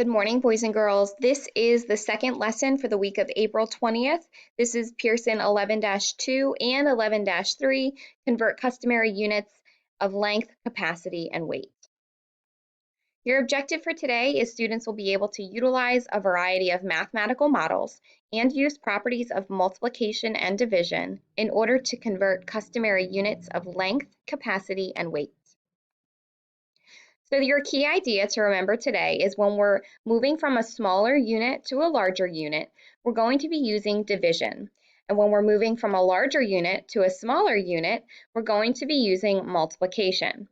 Good morning, boys and girls. This is the second lesson for the week of April 20th. This is Pearson 11-2 and 11-3, convert customary units of length, capacity, and weight. Your objective for today is students will be able to utilize a variety of mathematical models and use properties of multiplication and division in order to convert customary units of length, capacity, and weight. So your key idea to remember today is when we're moving from a smaller unit to a larger unit, we're going to be using division. And when we're moving from a larger unit to a smaller unit, we're going to be using multiplication.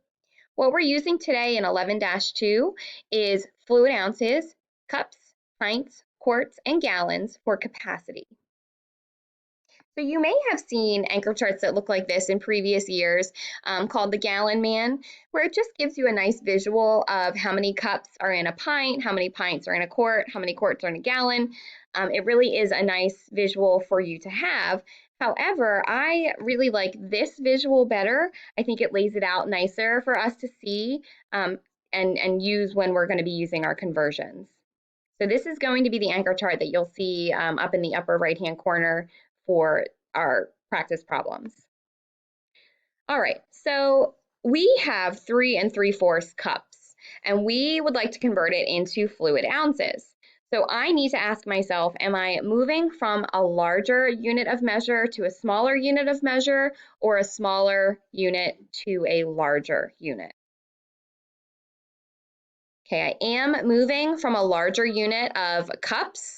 What we're using today in 11-2 is fluid ounces, cups, pints, quarts, and gallons for capacity. So you may have seen anchor charts that look like this in previous years called the Gallon Man, where it just gives you a nice visual of how many cups are in a pint, how many pints are in a quart, how many quarts are in a gallon. It really is a nice visual for you to have. However, I really like this visual better. I think it lays it out nicer for us to see and use when we're going to be using our conversions. So this is going to be the anchor chart that you'll see up in the upper right-hand corner for our practice problems. All right, so we have 3 3/4 cups, and we would like to convert it into fluid ounces. So I need to ask myself, am I moving from a larger unit of measure to a smaller unit of measure, or a smaller unit to a larger unit? Okay, I am moving from a larger unit of cups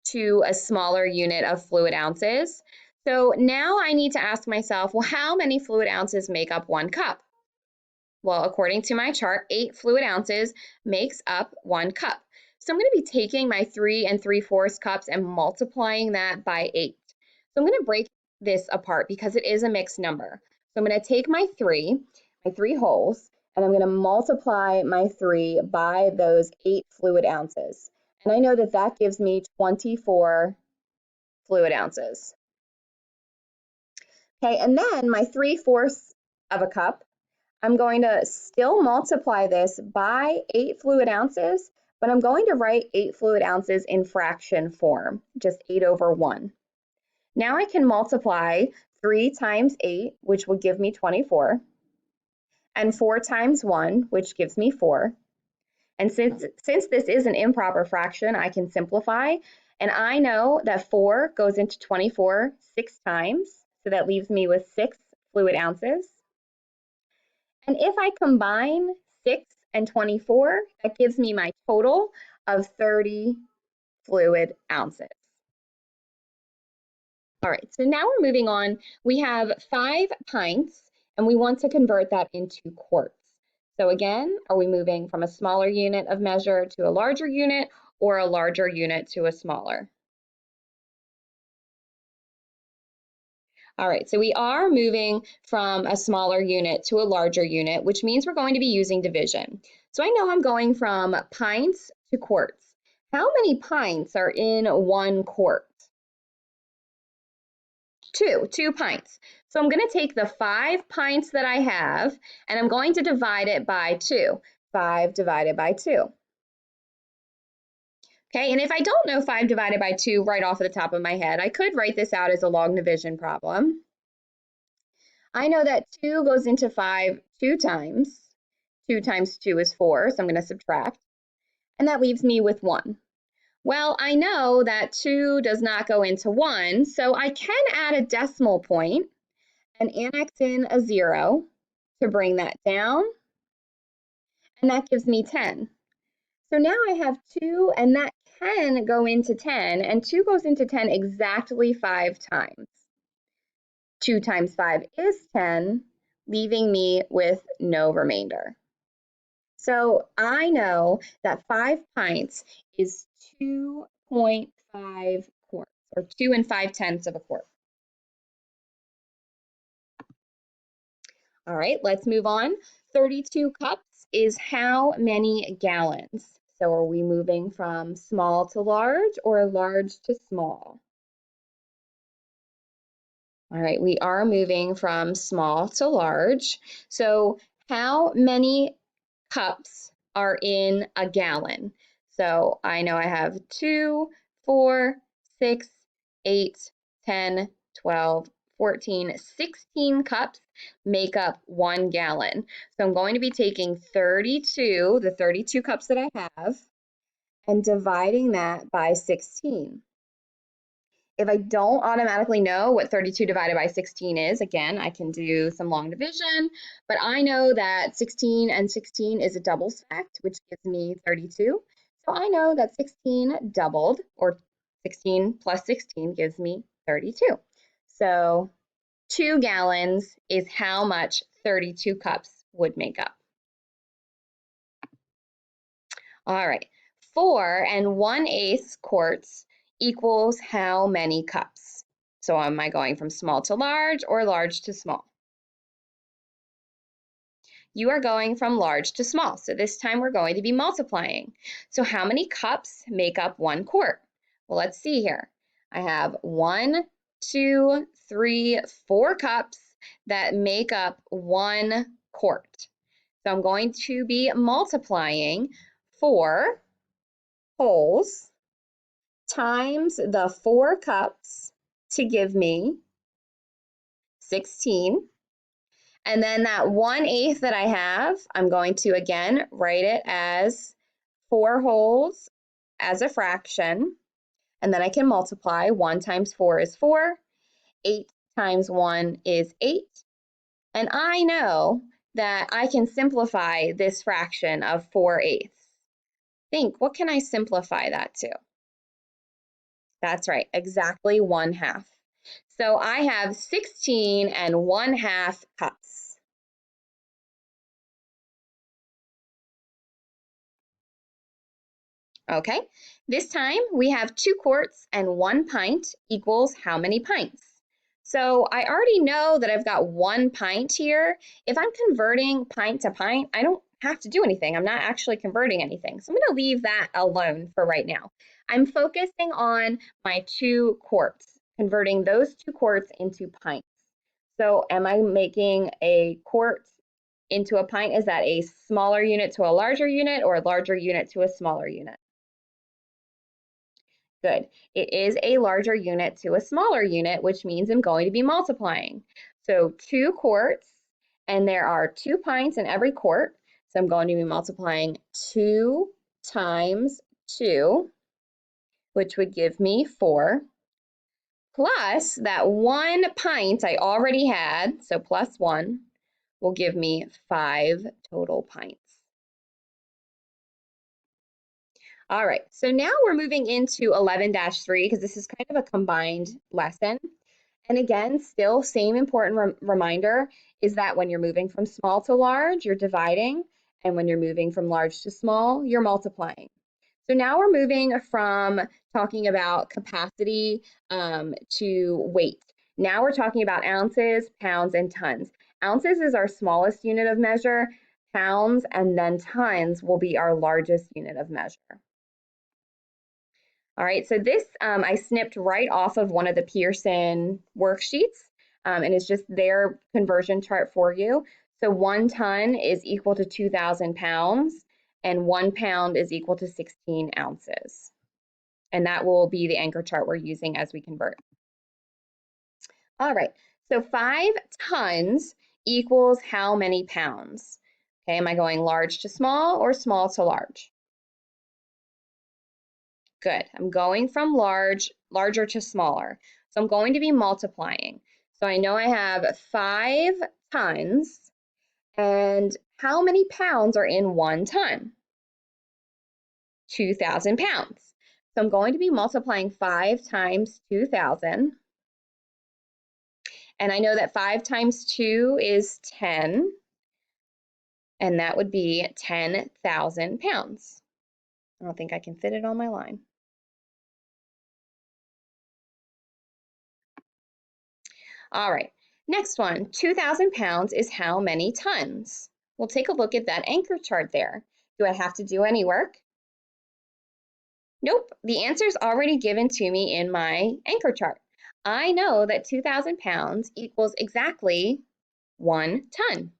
to a smaller unit of fluid ounces. So now I need to ask myself, well, how many fluid ounces make up 1 cup? Well, according to my chart, 8 fluid ounces makes up 1 cup. So I'm going to be taking my 3 3/4 cups and multiplying that by 8. So I'm going to break this apart because it is a mixed number. So I'm going to take my 3 wholes, and I'm going to multiply my 3 by those 8 fluid ounces. And I know that that gives me 24 fluid ounces. Okay, and then my 3/4 of a cup, I'm going to still multiply this by 8 fluid ounces, but I'm going to write 8 fluid ounces in fraction form, just 8/1. Now I can multiply 3 times 8, which will give me 24, and 4 times 1, which gives me 4. And since this is an improper fraction, I can simplify, and I know that 4 goes into 24 6 times, so that leaves me with 6 fluid ounces. And if I combine 6 and 24, that gives me my total of 30 fluid ounces. All right, so now we're moving on. We have 5 pints, and we want to convert that into quarts. So again, are we moving from a smaller unit of measure to a larger unit, or a larger unit to a smaller? All right, so we are moving from a smaller unit to a larger unit, which means we're going to be using division. So I know I'm going from pints to quarts. How many pints are in 1 quart? 2 pints. So I'm going to take the 5 pints that I have, and I'm going to divide it by 2. 5 divided by 2. Okay, and if I don't know 5 divided by 2 right off the top of my head, I could write this out as a log division problem. I know that 2 goes into 5 2 times. 2 times 2 is 4, so I'm going to subtract. And that leaves me with 1. Well, I know that 2 does not go into 1, so I can add a decimal point and annex in a 0 to bring that down. And that gives me 10. So now I have 2, and that can go into 10, and 2 goes into 10 exactly 5 times. 2 times 5 is 10, leaving me with no remainder. So I know that 5 pints is 2.5 quarts, or 2 5/10 of a quart. All right, let's move on. 32 cups is how many gallons? So are we moving from small to large or large to small? All right, we are moving from small to large. So how many cups are in a gallon? So I know I have 2, 4, 6, 8, 10, 12, 14, 16 cups make up 1 gallon. So I'm going to be taking 32, the 32 cups that I have, and dividing that by 16. If I don't automatically know what 32 divided by 16 is, again, I can do some long division, but I know that 16 and 16 is a doubles fact, which gives me 32. So I know that 16 doubled, or 16 plus 16 gives me 32. So 2 gallons is how much 32 cups would make up. All right, 4 and 1/8 quarts equals how many cups? So am I going from small to large or large to small? You are going from large to small. So this time we're going to be multiplying. So how many cups make up 1 quart? Well, let's see here. I have 1, 2, 3, 4 cups that make up 1 quart. So I'm going to be multiplying 4 wholes times the 4 cups to give me 16. And then that 1/8 that I have, I'm going to again write it as 4 wholes as a fraction. And then I can multiply. 1 times 4 is 4. 8 times 1 is 8. And I know that I can simplify this fraction of 4/8. Think, what can I simplify that to? That's right, exactly 1/2. So I have 16 and 1/2 cups. Okay, this time we have 2 quarts and 1 pint equals how many pints? So I already know that I've got 1 pint here. If I'm converting pint to pint, I don't have to do anything. I'm not actually converting anything. So I'm going to leave that alone for right now. I'm focusing on my 2 quarts, converting those 2 quarts into pints. So am I making a quart into a pint? Is that a smaller unit to a larger unit or a larger unit to a smaller unit? Good. It is a larger unit to a smaller unit, which means I'm going to be multiplying. So 2 quarts, and there are 2 pints in every quart. So I'm going to be multiplying 2 times 2, which would give me 4, plus that 1 pint I already had, so plus 1, will give me 5 total pints. All right, so now we're moving into 11-3 because this is kind of a combined lesson. And again, still same important reminder is that when you're moving from small to large, you're dividing, and when you're moving from large to small, you're multiplying. So now we're moving from talking about capacity to weight. Now we're talking about ounces, pounds, and tons. Ounces is our smallest unit of measure. Pounds and then tons will be our largest unit of measure. All right, so this I snipped right off of one of the Pearson worksheets, and it's just their conversion chart for you. So 1 ton is equal to 2,000 pounds, and 1 pound is equal to 16 ounces. And that will be the anchor chart we're using as we convert. All right, so 5 tons equals how many pounds? Okay, am I going large to small or small to large? Good. I'm going from larger to smaller. So I'm going to be multiplying. So I know I have 5 tons, and how many pounds are in 1 ton? 2,000 pounds. So I'm going to be multiplying 5 times 2,000. And I know that 5 times 2 is 10, and that would be 10,000 pounds. I don't think I can fit it on my line. All right, next one, 2,000 pounds is how many tons? We'll take a look at that anchor chart there. Do I have to do any work? Nope, the answer is already given to me in my anchor chart. I know that 2,000 pounds equals exactly 1 ton.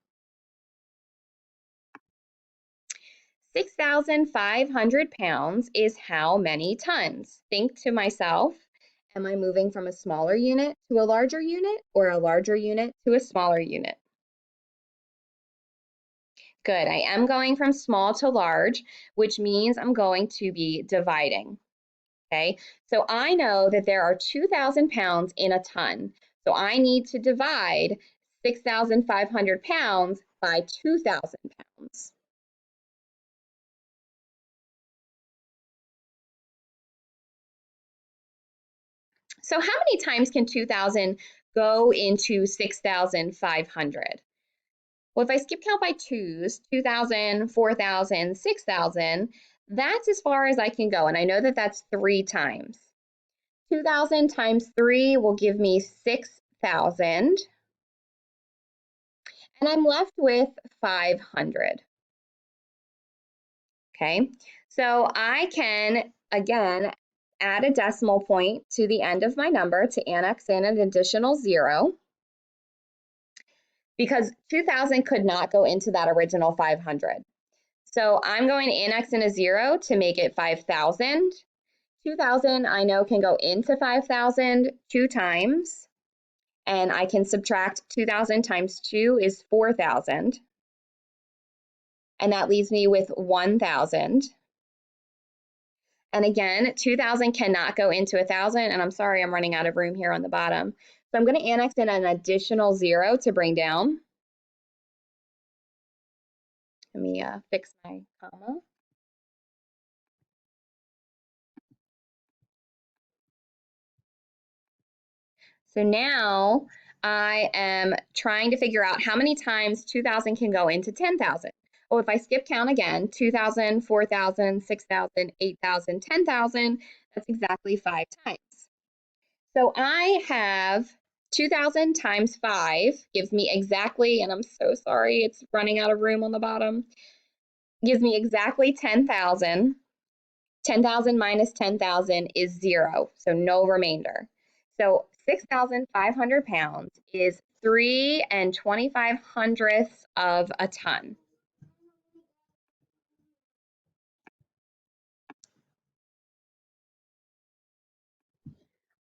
6,500 pounds is how many tons? Think to myself, am I moving from a smaller unit to a larger unit or a larger unit to a smaller unit? Good, I am going from small to large, which means I'm going to be dividing, okay? So I know that there are 2,000 pounds in a ton. So I need to divide 6,500 pounds by 2,000 pounds. So how many times can 2,000 go into 6,500? Well, if I skip count by twos, 2,000, 4,000, 6,000, that's as far as I can go. And I know that that's 3 times. 2,000 times 3 will give me 6,000. And I'm left with 500. Okay, so I can, again, add a decimal point to the end of my number to annex in an additional 0. Because 2,000 could not go into that original 500. So I'm going to annex in a 0 to make it 5,000. 2,000 I know can go into 5,000 2 times, and I can subtract 2,000 times 2 is 4,000, and that leaves me with 1,000. And again, 2,000 cannot go into 1,000, and I'm sorry, I'm running out of room here on the bottom. So I'm going to annex in an additional 0 to bring down. Let me fix my comma. So now I am trying to figure out how many times 2,000 can go into 10,000. Well, if I skip count again, 2,000, 4,000, 6,000, 8,000, 10,000, that's exactly 5 times. So I have 2,000 times 5 gives me exactly, and I'm so sorry, it's running out of room on the bottom, gives me exactly 10,000. 10,000 minus 10,000 is 0, so no remainder. So 6,500 pounds is 3 25 of a ton.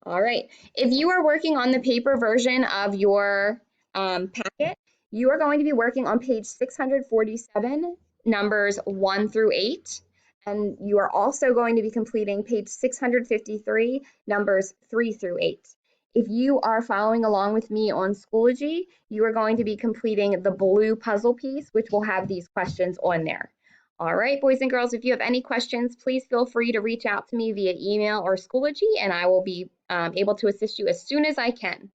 All right, if you are working on the paper version of your packet, you are going to be working on page 647, numbers 1 through 8. And you are also going to be completing page 653, numbers 3 through 8. If you are following along with me on Schoology, you are going to be completing the blue puzzle piece, which will have these questions on there. All right, boys and girls, if you have any questions, please feel free to reach out to me via email or Schoology, and I will be able to assist you as soon as I can.